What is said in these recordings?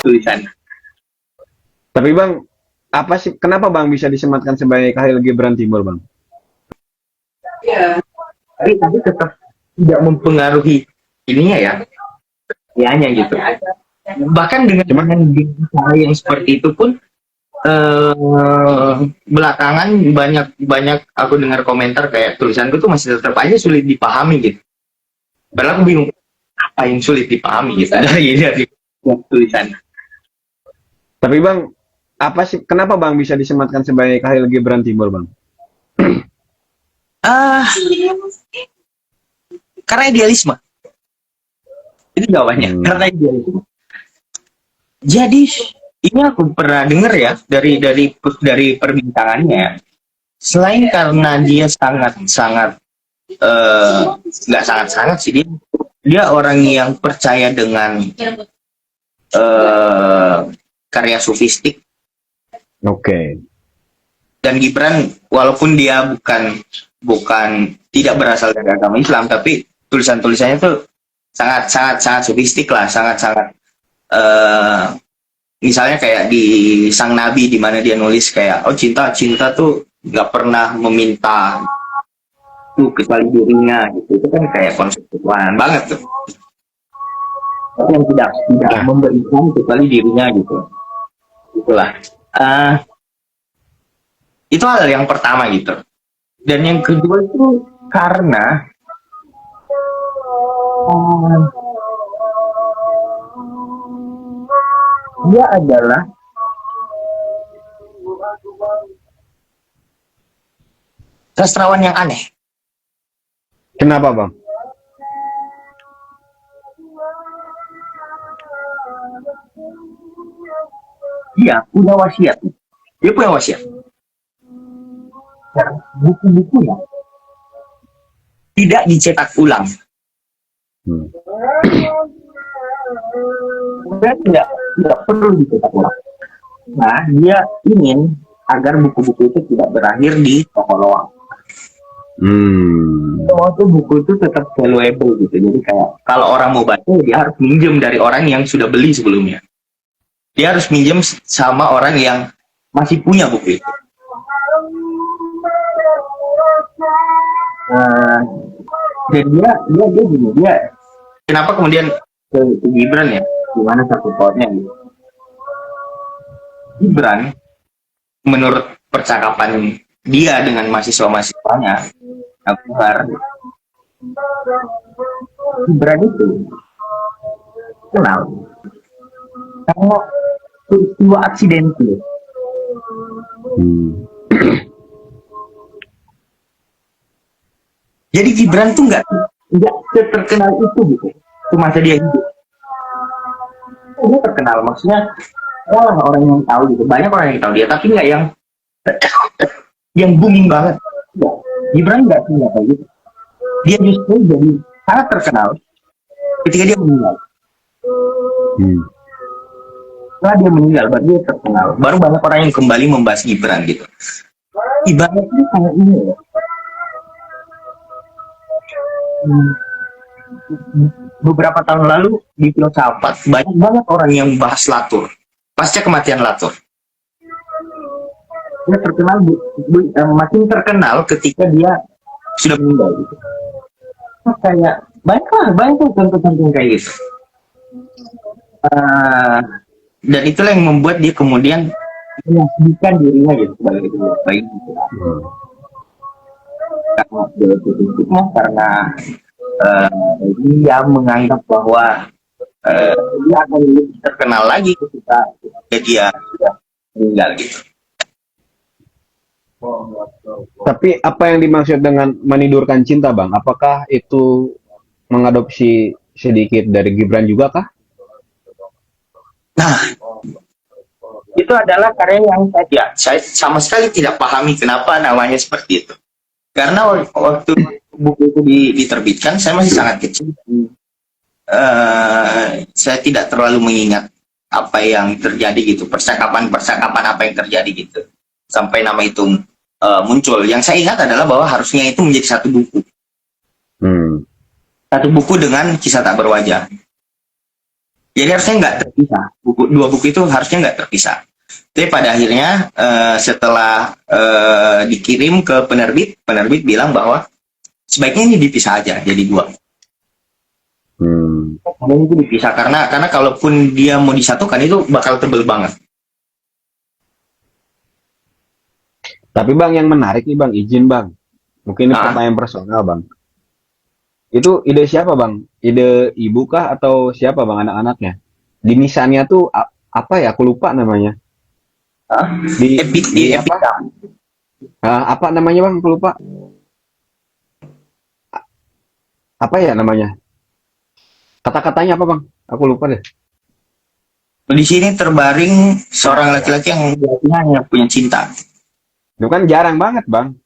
tulisan. Tapi Bang, apa sih kenapa Bang bisa disematkan sebagai Khalil Gibran Timur, Bang? Ya. Tapi tetap tidak mempengaruhi ininya ya, ianya gitu. Bahkan dengan cara yang seperti itu pun belakangan banyak aku dengar komentar kayak tulisanku tuh masih tetap aja sulit dipahami gitu. Padahal aku bingung apa yang sulit dipahami gitu dari tulisan. Tapi Bang, apa sih kenapa Bang bisa disematkan sebagai Khalil Gibran Timur, Bang? Ah, karena idealisme. Itu jawabannya. Karena idealisme. Jadi ini aku pernah dengar ya dari perbincangannya. Selain karena dia sangat nggak sangat sih, dia orang yang percaya dengan karya sofistik. Oke. Dan Gibran walaupun dia bukan tidak berasal dari agama Islam, tapi tulisannya tuh sangat sofistik lah, sangat misalnya kayak di Sang Nabi di mana dia nulis kayak cinta tuh nggak pernah meminta tuh kecuali dirinya gitu. Itu kan kayak konsep Tuhan banget tuh, yang tidak memberikan kecuali dirinya gitu. Itulah itu hal yang pertama gitu. Dan yang kedua itu karena dia adalah sastrawan yang aneh. Kenapa Bang? Dia punya wasiat. Dan buku-bukunya tidak dicetak ulang. Tidak perlu dicetak ulang. Nah, dia ingin agar buku-buku itu tidak berakhir di toko loak. Waktu buku itu tetap valuable gitu. Jadi kayak kalau orang mau baca, dia harus minjem dari orang yang sudah beli sebelumnya. Dia harus minjem sama orang yang masih punya buku itu. Dan dia kenapa kemudian ke Gibran ya, gimana satu potnya gitu. Gibran menurut percakapan dia dengan mahasiswanya Gibran itu kenal karena peristiwa aksidental. Jadi Gibran tuh nggak terkenal itu gitu semasa dia hidup. Dia terkenal, maksudnya orang yang tahu gitu, banyak orang yang tahu dia, tapi nggak yang booming banget. Ya, Gibran nggak kayak gitu. Dia justru jadi sangat terkenal ketika dia meninggal. Setelah dia meninggal, baru dia terkenal. Baru banyak orang yang kembali membahas Gibran gitu. Ibaratnya kayak ini ya. Beberapa tahun lalu di filsafat banyak banget orang yang bahas Latour pasca kematian Latour. Dia terkenal makin terkenal ketika dia sudah meninggal gitu. Kayak banyak contoh-contoh kayak gitu. Dan itulah yang membuat dia kemudian menyaksikan dirinya gitu sebagai baik gitu. Karena dia menganggap bahwa dia akan lebih terkenal lagi ketika dia sudah meninggal gitu. Tapi apa yang dimaksud dengan menidurkan cinta, Bang? Apakah itu mengadopsi sedikit dari Gibran juga kah? Nah, itu adalah karya yang saya sama sekali tidak pahami kenapa namanya seperti itu. Karena waktu buku itu diterbitkan, saya masih sangat kecil. Saya tidak terlalu mengingat apa yang terjadi gitu, percakapan apa yang terjadi gitu, sampai nama itu muncul. Yang saya ingat adalah bahwa harusnya itu menjadi satu buku. Satu buku dengan kisah tak berwajah. Jadi harusnya nggak terpisah. Dua buku itu harusnya nggak terpisah. Tapi pada akhirnya setelah dikirim ke penerbit, penerbit bilang bahwa sebaiknya ini dipisah aja jadi dua. Karena itu dipisah karena kalaupun dia mau disatukan itu bakal tebel banget. Tapi Bang, yang menarik nih Bang, izin Bang. Mungkin ini pertanyaan personal Bang. Itu ide siapa Bang? Ide ibu kah atau siapa Bang anak-anaknya? Di nisannya tuh apa ya? Aku lupa namanya. Di apa? Apa namanya Bang? Aku lupa. Apa ya namanya? Kata-katanya apa Bang? Aku lupa deh. Di sini terbaring seorang laki-laki yang hanya punya cinta. Itu kan jarang banget Bang.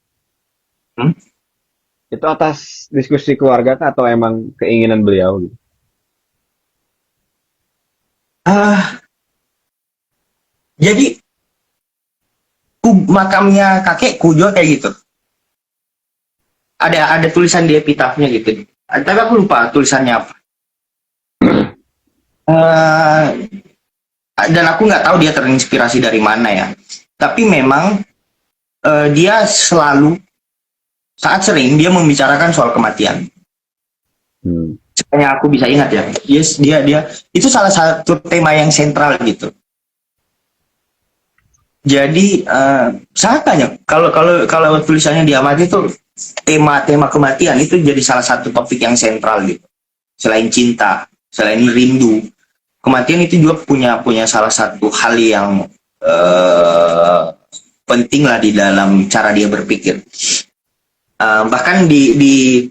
Hmm? Itu atas diskusi keluarga kah atau emang keinginan beliau gitu? Jadi makamnya kakekku juga kayak gitu. Ada tulisan di epitafnya gitu. Tapi aku lupa tulisannya apa. Dan aku nggak tahu dia terinspirasi dari mana ya. Tapi memang dia selalu sangat sering dia membicarakan soal kematian. Supaya aku bisa ingat ya. Dia itu salah satu tema yang sentral gitu. Jadi sangat banyak. Kalau tulisannya diamati itu tema kematian itu jadi salah satu topik yang sentral gitu. Selain cinta, selain rindu, kematian itu juga punya salah satu hal yang penting lah di dalam cara dia berpikir. Bahkan di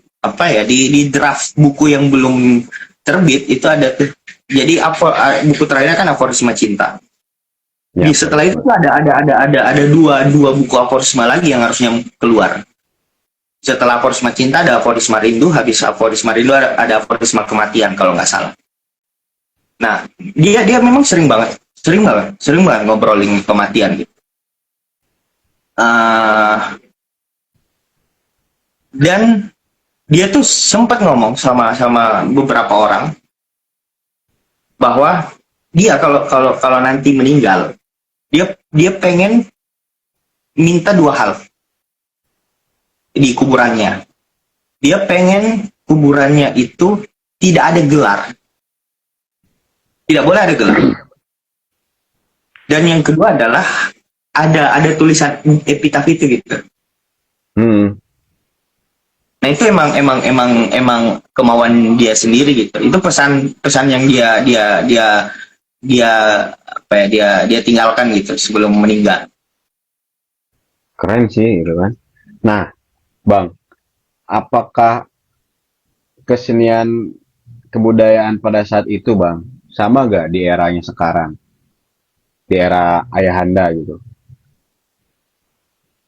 draft buku yang belum terbit itu ada jadi buku terakhirnya kan aforisma cinta. Ya, Setelah itu ada dua buku aforisma lagi yang harusnya keluar. Setelah aforisma cinta ada aforisma rindu, habis aforisma rindu ada aforisma kematian kalau nggak salah. Nah, dia memang sering banget ngobrolin kematian gitu. Dan dia tuh sempat ngomong sama beberapa orang bahwa dia kalau nanti meninggal, dia pengen minta dua hal di kuburannya. Dia pengen kuburannya itu tidak ada gelar. Tidak boleh ada gelar. Dan yang kedua adalah ada tulisan epitaf itu gitu. Nah itu emang kemauan dia sendiri gitu. Itu pesan yang dia tinggalkan gitu sebelum meninggal. Keren sih gitu kan. Nah, Bang, apakah kesenian kebudayaan pada saat itu Bang sama gak di eranya sekarang? Di era ayahanda gitu.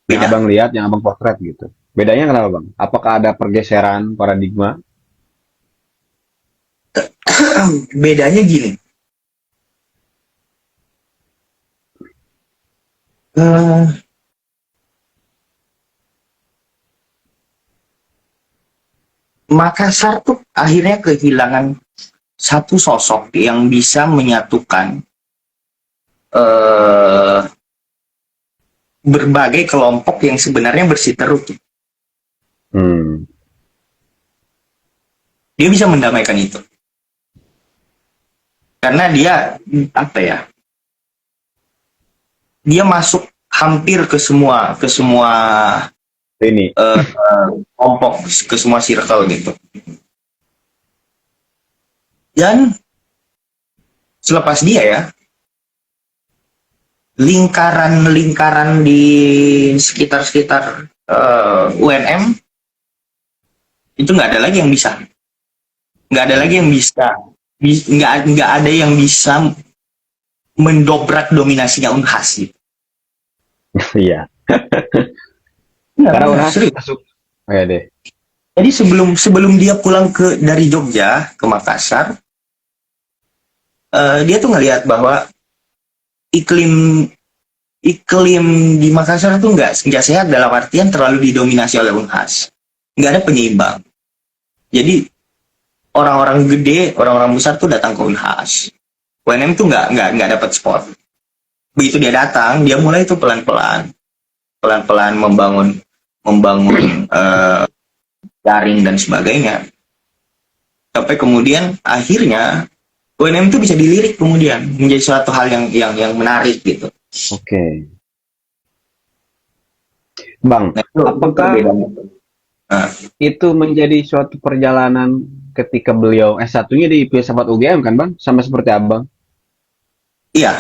Yang Beda. Abang lihat, yang Abang potret gitu. Bedanya kenapa Bang? Apakah ada pergeseran paradigma? Bedanya gini. Makassar tuh akhirnya kehilangan satu sosok yang bisa menyatukan berbagai kelompok yang sebenarnya bersiteru. Dia bisa mendamaikan itu. Karena dia dia masuk hampir ke semua Ini. kelompok, ke semua circle gitu. Dan selepas dia ya, lingkaran di sekitar UNM itu nggak ada lagi yang bisa, nggak ada yang bisa mendobrak dominasinya Unhas gitu. Iya. Karena Unhas masuk. Oh ya deh. Jadi sebelum dia pulang dari Jogja ke Makassar, dia tuh ngelihat bahwa iklim di Makassar tuh nggak sehat dalam artian terlalu didominasi oleh Unhas, nggak ada penyeimbang. Jadi orang-orang gede, orang-orang besar tuh datang ke Unhas. UNM tuh nggak dapat spot. Begitu dia datang, dia mulai tuh pelan-pelan membangun jaring dan sebagainya. Sampai kemudian akhirnya UNM itu bisa dilirik kemudian menjadi suatu hal yang menarik gitu. Oke. Bang, Nah, itu apakah perbedaannya. Nah, itu menjadi suatu perjalanan ketika beliau S1-nya di filsafat UGM kan, Bang? Sama seperti Abang. iya,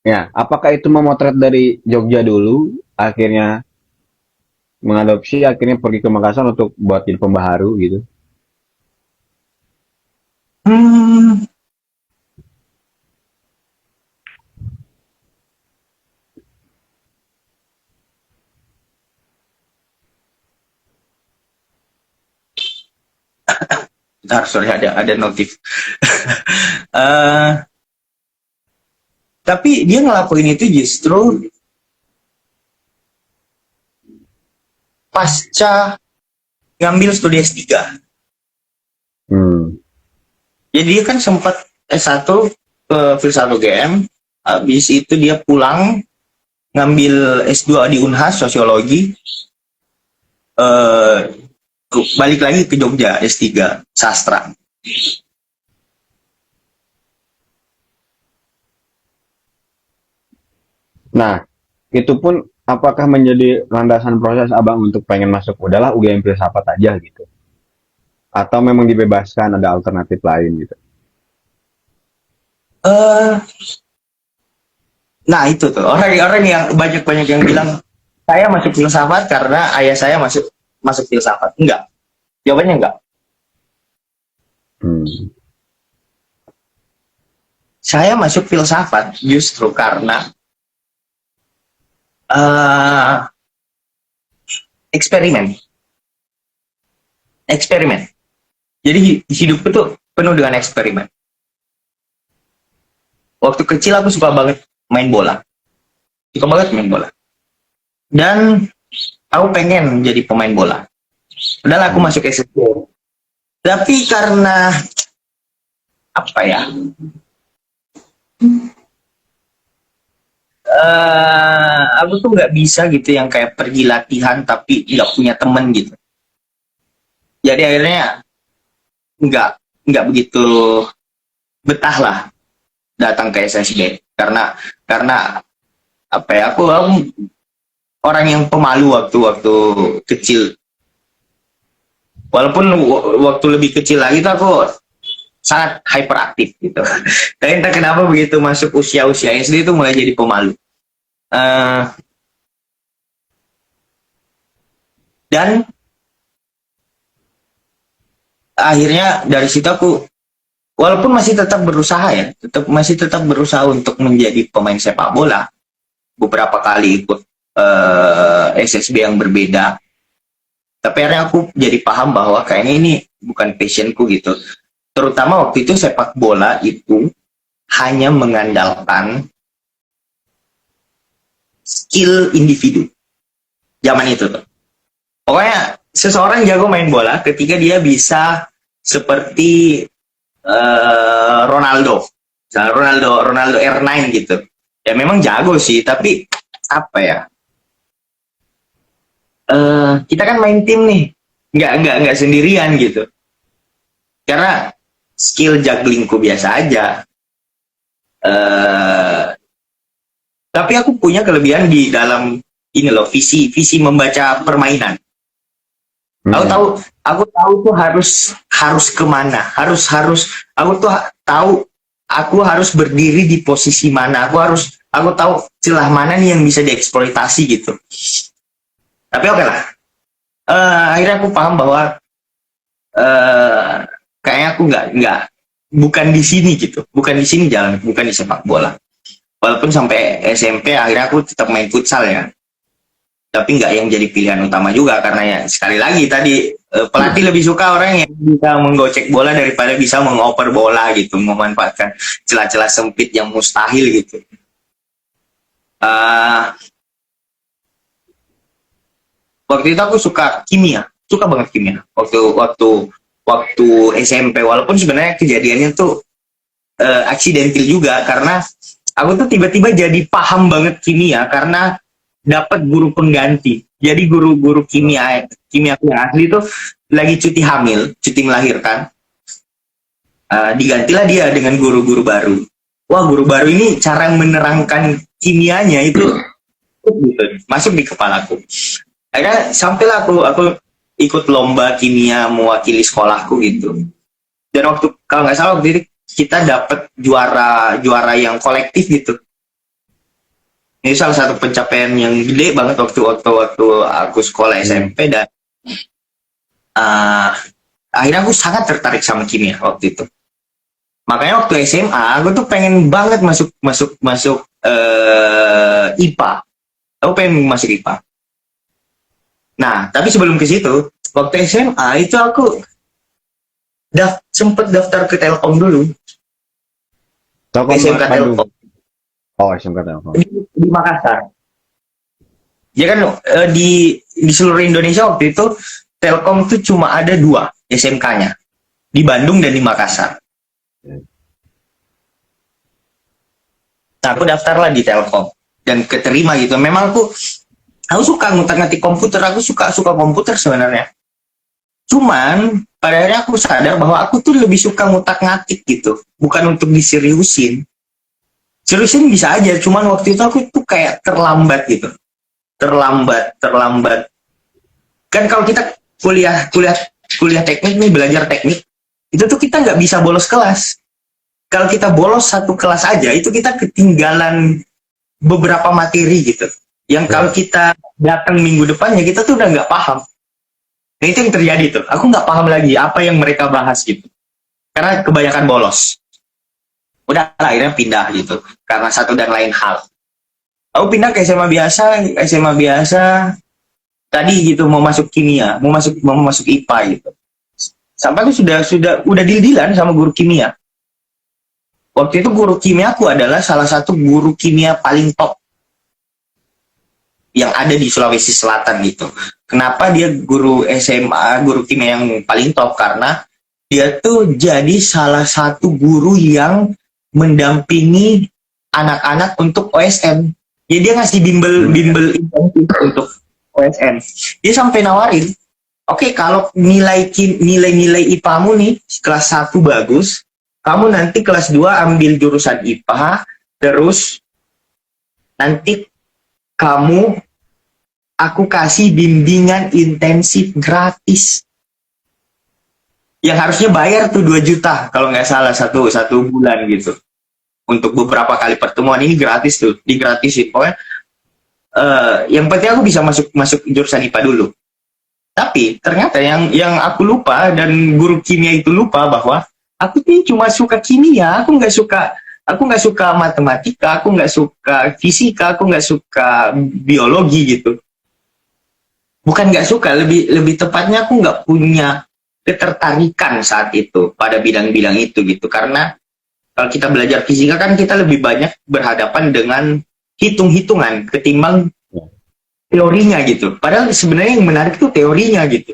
Ya, apakah itu memotret dari Jogja dulu, akhirnya mengadopsi, akhirnya pergi ke Makassar untuk buat jadi pembaharu gitu? hmm, bentar, sorry ada notif. Eh, tapi dia ngelakuin itu justru pasca ngambil studi S3. Hmm. Jadi dia kan sempat S1 ke filsafat UGM, habis itu dia pulang ngambil S2 di Unhas sosiologi, eh, balik lagi ke Jogja S3 sastra. Nah, itu pun apakah menjadi landasan proses Abang untuk pengen masuk udahlah UGM filsafat aja gitu? Atau memang dibebaskan ada alternatif lain gitu? eh nah itu tuh orang-orang yang banyak yang bilang saya masuk filsafat karena ayah saya masuk masuk filsafat. Enggak, jawabannya enggak. Hmm. Saya masuk filsafat justru karena eh eksperimen. Eksperimen. Jadi hidupku tuh penuh dengan eksperimen. Waktu kecil aku suka banget main bola. Suka banget main bola. Dan aku pengen jadi pemain bola. Padahal aku masuk SMP. Tapi karena apa ya? Aku tuh nggak bisa gitu yang kayak pergi latihan tapi nggak punya temen gitu. Jadi akhirnya nggak nggak begitu betah lah datang ke SSB karena apa ya, aku orang yang pemalu waktu kecil. Walaupun waktu lebih kecil lagi tuh aku sangat hyperaktif gitu. Tapi entah kenapa begitu masuk usia SD itu mulai jadi pemalu. Eh, dan akhirnya dari situ aku walaupun masih tetap berusaha ya, masih tetap berusaha untuk menjadi pemain sepak bola. Beberapa kali ikut SSB yang berbeda. Tapi akhirnya aku jadi paham bahwa kayaknya ini bukan passionku gitu. Terutama waktu itu sepak bola itu hanya mengandalkan skill individu. Zaman itu tuh. Pokoknya seseorang jago main bola ketika dia bisa seperti Ronaldo. Ronaldo R9 gitu. Ya memang jago sih, tapi apa ya? Kita kan main tim nih, nggak sendirian gitu. Karena skill jugglingku biasa aja. Tapi aku punya kelebihan di dalam ini loh, visi membaca permainan. Aku tahu tuh harus kemana, harus aku tuh tahu aku harus berdiri di posisi mana, aku tahu celah mana nih yang bisa dieksploitasi gitu. Tapi oke lah. Akhirnya aku paham bahwa kayaknya aku nggak bukan di sini gitu, bukan di sini jalan, bukan di sepak bola. Walaupun sampai SMP akhirnya aku tetap main futsal ya, tapi nggak yang jadi pilihan utama juga karena ya sekali lagi tadi pelatih lebih suka orang yang bisa menggocek bola daripada bisa mengoper bola gitu, memanfaatkan celah-celah sempit yang mustahil gitu. Waktu itu aku suka banget kimia waktu SMP, walaupun sebenarnya kejadiannya tuh aksidental juga, karena aku tuh tiba-tiba jadi paham banget kimia karena dapat guru pengganti. Jadi guru-guru kimia yang asli tuh lagi cuti hamil, cuti melahirkan. Digantilah dia dengan guru-guru baru. Wah, guru baru ini cara menerangkan kimianya itu gitu, masuk di kepalaku. Akhirnya sampailah aku ikut lomba kimia mewakili sekolahku gitu. Dan waktu kalau nggak salah waktu itu kita dapat juara yang kolektif gitu. Ini salah satu pencapaian yang gede banget waktu aku sekolah SMP, dan akhirnya aku sangat tertarik sama kimia waktu itu. Makanya waktu SMA aku tuh pengen banget masuk IPA. Aku pengen masuk IPA. Nah, tapi sebelum ke situ, waktu SMA itu aku sempet daftar ke Telkom dulu. Telkom SMK Bandung. Telkom Oh, SMK Telkom. di Makassar. Ya kan, di seluruh Indonesia waktu itu Telkom tuh cuma ada 2 SMK-nya, di Bandung dan di Makassar. Nah, aku daftarlah di Telkom dan keterima gitu. Memang aku suka ngutak-ngatik komputer, aku suka komputer sebenarnya. Cuman pada akhirnya aku sadar bahwa aku tuh lebih suka ngutak-ngatik gitu, bukan untuk diseriusin. Seriusin bisa aja, cuman waktu itu aku tuh kayak terlambat gitu. Terlambat. Kan kalau kita kuliah teknik nih, belajar teknik, itu tuh kita nggak bisa bolos kelas. Kalau kita bolos satu kelas aja, itu kita ketinggalan beberapa materi gitu. Yang kalau kita datang minggu depannya, kita tuh udah nggak paham. Nah, itu yang terjadi tuh. Aku nggak paham lagi apa yang mereka bahas gitu. Karena kebanyakan bolos. Udah akhirnya pindah gitu. Karena satu dan lain hal. Aku pindah ke SMA biasa. Tadi gitu mau masuk kimia, mau masuk IPA gitu. Sampai aku udah deal-dealan sama guru kimia. Waktu itu guru kimia aku adalah salah satu guru kimia paling top yang ada di Sulawesi Selatan gitu. Kenapa dia guru SMA, guru kimia yang paling top? Karena dia tuh jadi salah satu guru yang mendampingi anak-anak untuk OSN. Jadi dia ngasih bimbel intensif untuk OSN. Dia sampai nawarin, oke, kalau nilai IPA-mu nih kelas 1 bagus, kamu nanti kelas 2 ambil jurusan IPA, terus nanti aku kasih bimbingan intensif gratis. Yang harusnya bayar tuh 2 juta, kalau nggak salah satu bulan gitu. Untuk beberapa kali pertemuan ini gratis tuh, digratisin. Pokoknya yang penting aku bisa masuk jurusan IPA dulu. Tapi ternyata yang aku lupa dan guru kimia itu lupa bahwa aku tuh cuma suka kimia, aku nggak suka matematika, aku nggak suka fisika, aku nggak suka biologi gitu. Bukan nggak suka, lebih tepatnya aku nggak punya ketertarikan saat itu pada bidang-bidang itu gitu. Karena kalau kita belajar fisika kan kita lebih banyak berhadapan dengan hitung-hitungan ketimbang teorinya gitu. Padahal sebenarnya yang menarik itu teorinya gitu.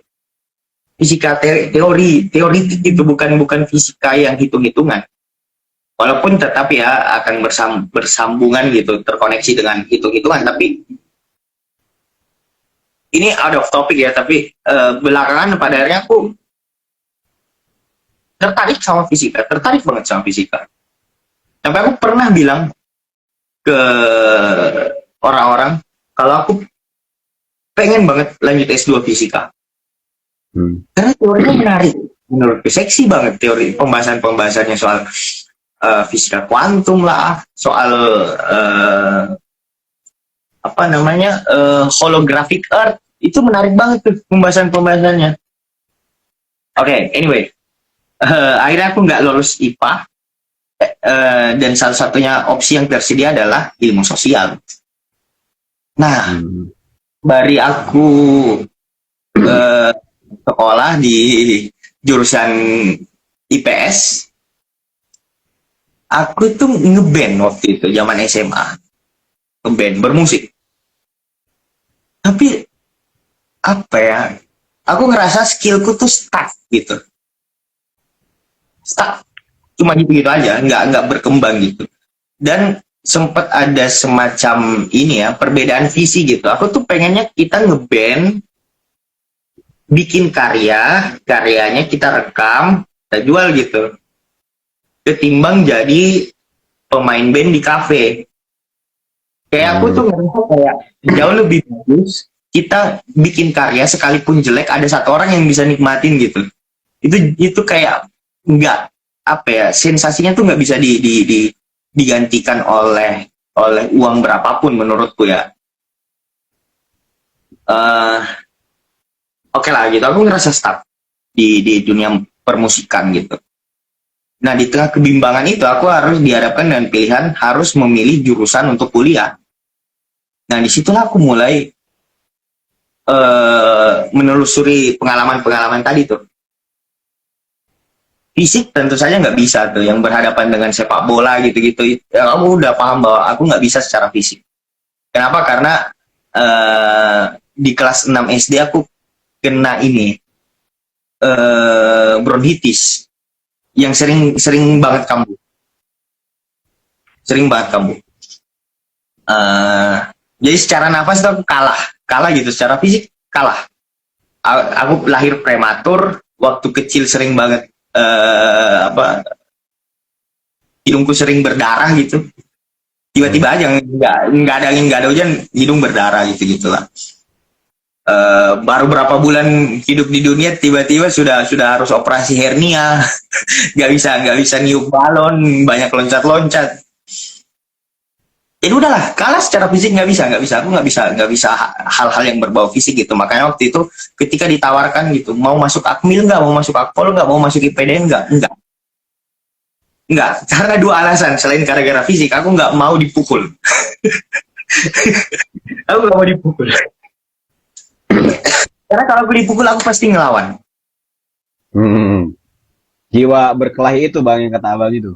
Fisika teoritik gitu, bukan fisika yang hitung-hitungan. Walaupun tetap ya akan bersambungan gitu, terkoneksi dengan hitung-hitungan, tapi ini out of topic ya, tapi belakangan pada akhirnya aku tertarik banget sama fisika. Sampai aku pernah bilang ke orang-orang kalau aku pengen banget lanjut S2 fisika. Karena teorinya menarik, menurutku seksi banget teori pembahasannya soal fisika kuantum lah, soal holographic earth, itu menarik banget tuh pembahasannya. Oke, anyway, akhirnya aku nggak lulus IPA, dan salah satunya opsi yang tersedia adalah ilmu sosial. Nah, dari aku sekolah di jurusan IPS, aku tuh ngeband waktu itu zaman SMA, ngeband bermusik. Tapi apa ya? Aku ngerasa skillku tuh stuck gitu. Stuck. cuma gitu-gitu aja, nggak berkembang gitu. Dan sempat ada semacam ini ya, perbedaan visi gitu. Aku tuh pengennya kita ngeband, bikin karyanya kita rekam, kita jual gitu. Ketimbang jadi pemain band di kafe. Kayak aku tuh ngerasa kayak jauh lebih bagus kita bikin karya sekalipun jelek ada satu orang yang bisa nikmatin gitu. Itu kayak nggak apa ya, sensasinya tuh nggak bisa digantikan oleh uang berapapun menurutku ya. Oke lah gitu, aku ngerasa stuck di dunia permusikan gitu. Nah di tengah kebimbangan itu aku harus dihadapkan dengan pilihan harus memilih jurusan untuk kuliah. Nah disitulah aku mulai menelusuri pengalaman-pengalaman tadi tuh. Fisik tentu saja nggak bisa tuh, yang berhadapan dengan sepak bola gitu-gitu. Ya, aku udah paham bahwa aku nggak bisa secara fisik. Kenapa? Karena di kelas 6 SD aku kena ini bronkitis yang sering banget kambuh. Jadi secara nafas tuh aku kalah gitu, secara fisik kalah. Aku lahir prematur, waktu kecil sering banget hidungku sering berdarah gitu. Tiba-tiba aja nggak ada angin, nggak ada hujan, hidung berdarah gitu gitulah. Baru berapa bulan hidup di dunia tiba-tiba sudah harus operasi hernia. nggak bisa niup balon, banyak loncat-loncat. Jadi udahlah, kalah secara fisik nggak bisa. Aku nggak bisa hal-hal yang berbau fisik gitu. Makanya waktu itu ketika ditawarkan gitu, mau masuk Akmil nggak, mau masuk Akpol nggak, mau masuk IPDN nggak. Karena dua alasan. Selain gara-gara fisik, aku nggak mau dipukul. Aku nggak mau dipukul. Karena kalau aku dipukul, aku pasti ngelawan. Jiwa berkelahi itu bang, yang kata abang itu.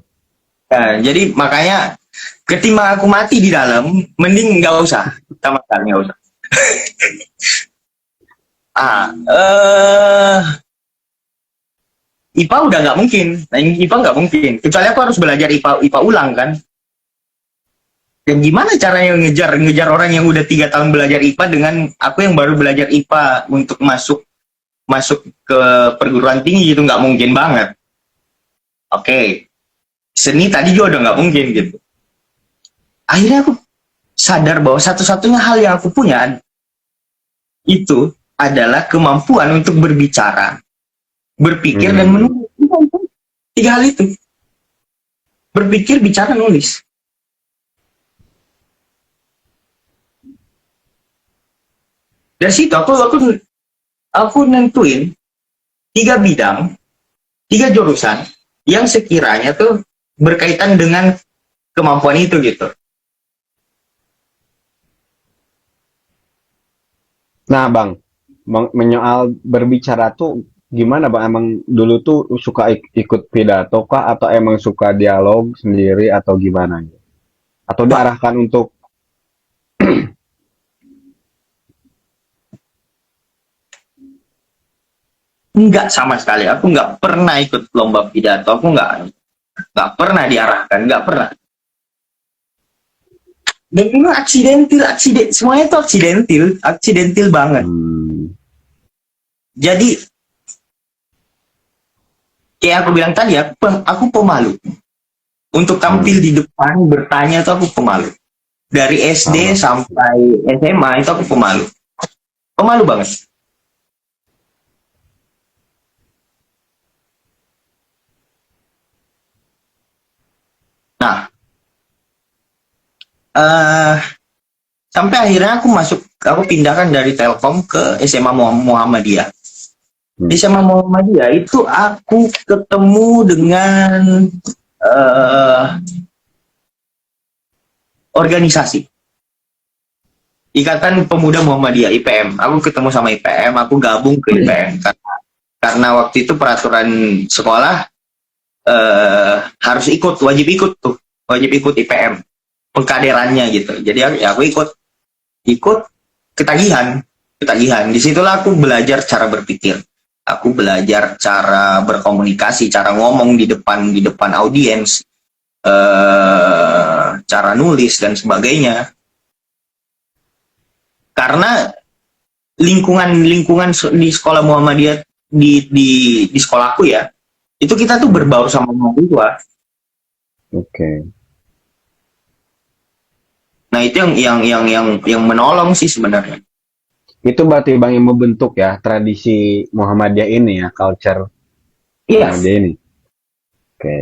Nah, jadi makanya ketimbang aku mati di dalam, mending nggak usah, sama sekali nggak usah. IPA udah nggak mungkin, IPA nggak mungkin. Kecuali aku harus belajar IPA ulang kan. Dan gimana caranya ngejar orang yang udah 3 tahun belajar IPA dengan aku yang baru belajar IPA untuk masuk ke perguruan tinggi gitu, nggak mungkin banget. Oke. Seni tadi juga udah nggak mungkin gitu. Akhirnya aku sadar bahwa satu-satunya hal yang aku punya itu adalah kemampuan untuk berbicara, berpikir, dan menulis. 3 hal itu. Berpikir, bicara, nulis. Dari situ aku nentuin 3 bidang, 3 jurusan yang sekiranya tuh berkaitan dengan kemampuan itu gitu. Nah bang, menyoal berbicara tuh gimana bang? Emang dulu tuh suka ikut pidato kah, atau emang suka dialog sendiri, atau gimana? Atau diarahkan untuk Enggak, sama sekali. Aku nggak pernah ikut lomba pidato. Aku nggak pernah diarahkan, nggak pernah. Dan memang semuanya itu aksidental banget. Jadi kayak aku bilang tadi, aku pemalu. Untuk tampil di depan bertanya itu aku pemalu. Dari SD sampai SMA itu aku pemalu banget. Nah, sampai akhirnya aku pindahkan dari Telkom ke SMA Muhammadiyah. Di SMA Muhammadiyah itu aku ketemu dengan organisasi Ikatan Pemuda Muhammadiyah, IPM. Aku ketemu sama IPM, aku gabung ke IPM karena waktu itu peraturan sekolah harus wajib ikut IPM pengkaderannya gitu. Jadi aku ikut ketagihan. Disitulah aku belajar cara berpikir. Aku belajar cara berkomunikasi, cara ngomong di depan audiens, cara nulis dan sebagainya. Karena lingkungan di sekolah Muhammadiyah di sekolahku ya, itu kita tuh berbaur sama mahasiswa. Oke. Nah itu yang menolong sih sebenarnya. Itu berarti Bang yang membentuk ya tradisi Muhammadiyah ini ya, culture Iya. Muhammadiyah ini. Oke.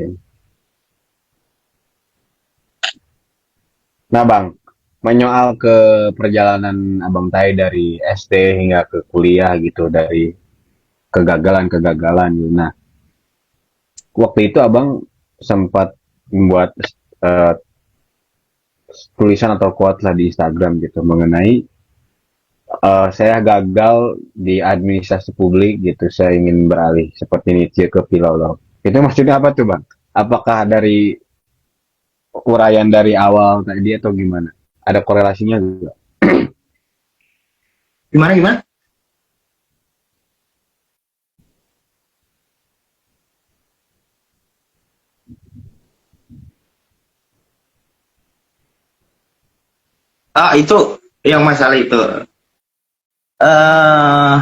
Nah Bang, menyoal ke perjalanan Abang Tai dari SD hingga ke kuliah gitu, dari kegagalan-kegagalan gitu. Nah, waktu itu Abang sempat membuat eh, tulisan atau quote lah di Instagram gitu mengenai saya gagal di administrasi publik gitu, saya ingin beralih seperti Nietzsche ke filolog. Itu maksudnya apa tuh Bang? Apakah dari uraian dari awal tadi atau gimana? Ada korelasinya juga? Gimana gimana? Ah itu yang masalah itu. eh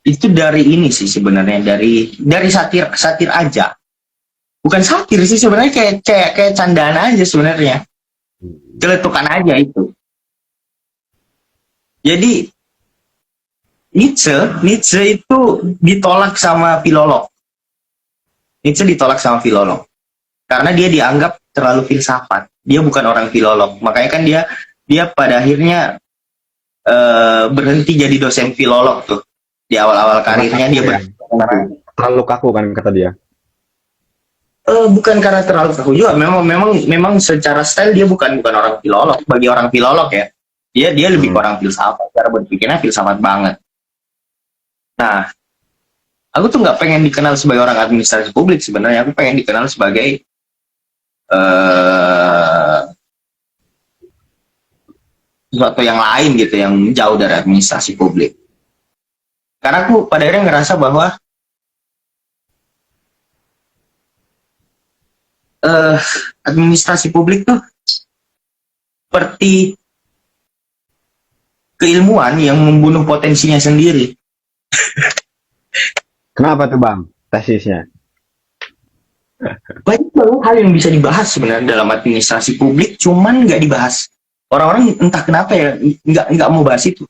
itu dari ini sih sebenarnya, dari satir satir aja. Bukan satir sih sebenarnya, kayak candaan aja sebenarnya. Celetukan aja itu. Jadi Nietzsche itu ditolak sama filolog. Nietzsche ditolak sama filolog karena dia dianggap terlalu filsafat. Dia bukan orang filolog. Makanya kan dia pada akhirnya berhenti jadi dosen filolog tuh. Di awal-awal karirnya dia berhenti. Terlalu kaku kan kata dia. Bukan karena terlalu kaku juga. Memang secara style dia bukan orang filolog. Bagi orang filolog ya, dia lebih ke orang filsafat. Cara berpikirnya filsafat banget. Nah, aku tuh nggak pengen dikenal sebagai orang administrasi publik sebenarnya. Aku pengen dikenal sebagai sesuatu yang lain gitu, yang jauh dari administrasi publik. Karena aku pada akhirnya ngerasa bahwa administrasi publik tuh seperti keilmuan yang membunuh potensinya sendiri. Kenapa tuh Bang tesisnya? Banyak banget hal yang bisa dibahas sebenarnya dalam administrasi publik, cuman nggak dibahas. Orang-orang entah kenapa ya nggak mau bahas itu.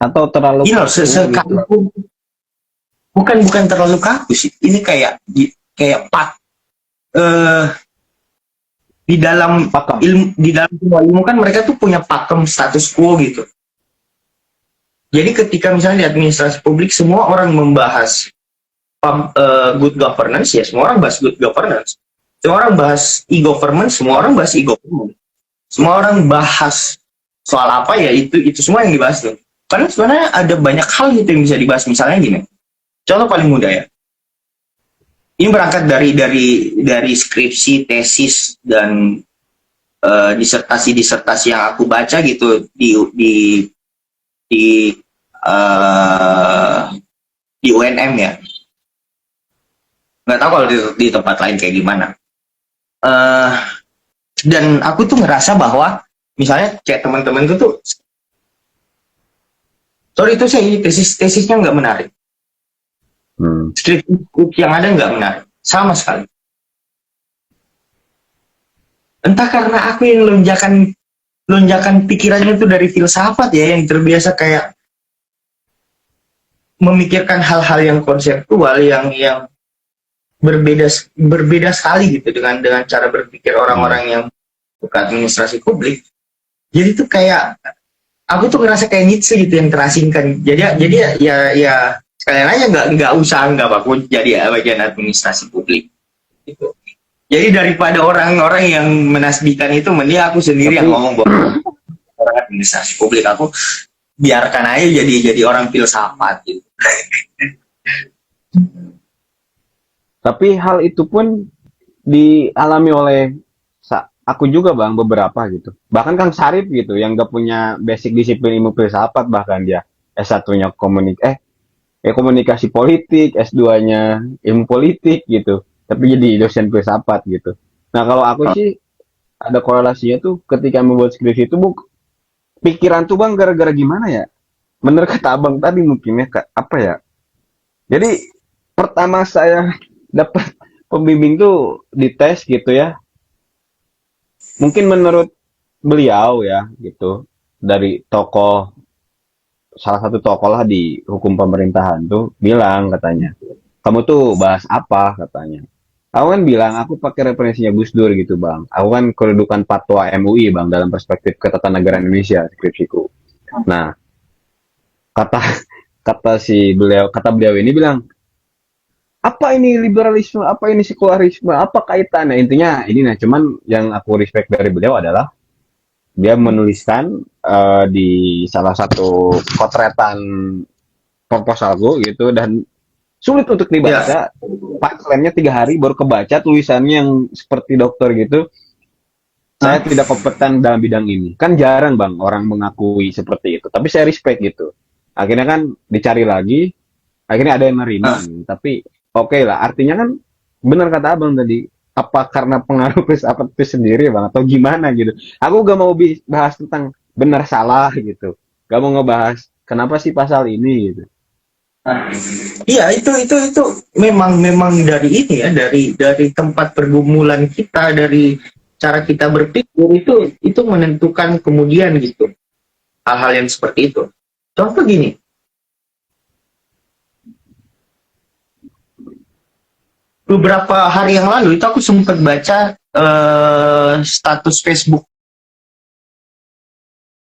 Atau terlalu You know, sekalipun bukan terlalu kaku sih. Ini kayak di dalam pakem. di dalam semua ilmu kan mereka tuh punya pakem status quo gitu. Jadi ketika misalnya di administrasi publik semua orang membahas good governance, ya semua orang bahas good governance. Semua orang bahas e-government, semua orang bahas e-government. Semua orang bahas soal apa ya itu semua yang dibahas tuh. Karena sebenarnya ada banyak hal gitu yang bisa dibahas. Misalnya gini, contoh paling mudah ya. Ini berangkat dari skripsi, tesis dan disertasi yang aku baca gitu di UNM ya. Nggak tahu kalau di tempat lain kayak gimana. Dan aku tuh ngerasa bahwa misalnya kayak teman-teman tuh sorry itu saya tesisnya nggak menarik. Skripsi yang ada nggak menarik sama sekali. Entah karena aku yang lonjakan pikirannya itu dari filsafat ya, yang terbiasa kayak memikirkan hal-hal yang konseptual yang berbeda sekali gitu dengan cara berpikir orang-orang yang bukan administrasi publik. Jadi tuh kayak aku tuh ngerasa kayak Nietzsche gitu yang terasingkan. Jadi ya sekalian aja nggak usah anggap aku jadi bagian administrasi publik. Gitu. Jadi daripada orang-orang yang menasbihkan itu, mending aku sendiri yang ngomong bahwa orang administrasi publik, aku biarkan aja jadi orang filsafat gitu. Tapi hal itu pun dialami oleh aku juga bang beberapa gitu. Bahkan Kang Sarip gitu yang gak punya basic disiplin ilmu filsafat, bahkan dia S1-nya komunikasi politik, S2-nya ilmu politik gitu. Tapi jadi dosen filsafat gitu. Nah kalau aku sih ada korelasinya tuh ketika membuat skripsi itu pikiran tuh bang gara-gara gimana ya? Bener kata abang tadi mungkin ya apa ya? Jadi pertama saya dapat pembimbing tuh di tes gitu ya. Mungkin menurut beliau ya gitu dari tokoh salah satu tokoh lah di hukum pemerintahan tuh bilang katanya kamu tuh bahas apa katanya. Aku kan bilang aku pakai referensinya Gus Dur gitu bang. Aku kan kedudukan fatwa MUI bang dalam perspektif ketatanegaraan Indonesia skripsiku. Nah kata kata beliau ini bilang apa ini liberalisme, apa ini sekularisme, apa kaitannya intinya ini. Nah cuman yang aku respect dari beliau adalah dia menuliskan di salah satu potretan proposalku gitu dan sulit untuk Ya. dibaca. Punchline-nya 3 hari baru kebaca tulisannya yang seperti dokter gitu. Saya Hah? tidak kompeten dalam bidang ini. Kan jarang bang orang mengakui seperti itu. Tapi saya respect gitu. Akhirnya kan dicari lagi. Akhirnya ada yang nerima Hah? nih. Tapi oke lah. Artinya kan benar kata abang tadi. Apa karena pengaruh filsafat itu sendiri bang atau gimana gitu. Aku gak mau bahas tentang benar salah gitu. Gak mau ngebahas kenapa sih pasal ini gitu. Nah, iya itu memang memang dari ini ya dari tempat pergumulan kita dari cara kita berpikir itu menentukan kemudian gitu hal-hal yang seperti itu. Contoh gini, beberapa hari yang lalu itu aku sempat baca status Facebook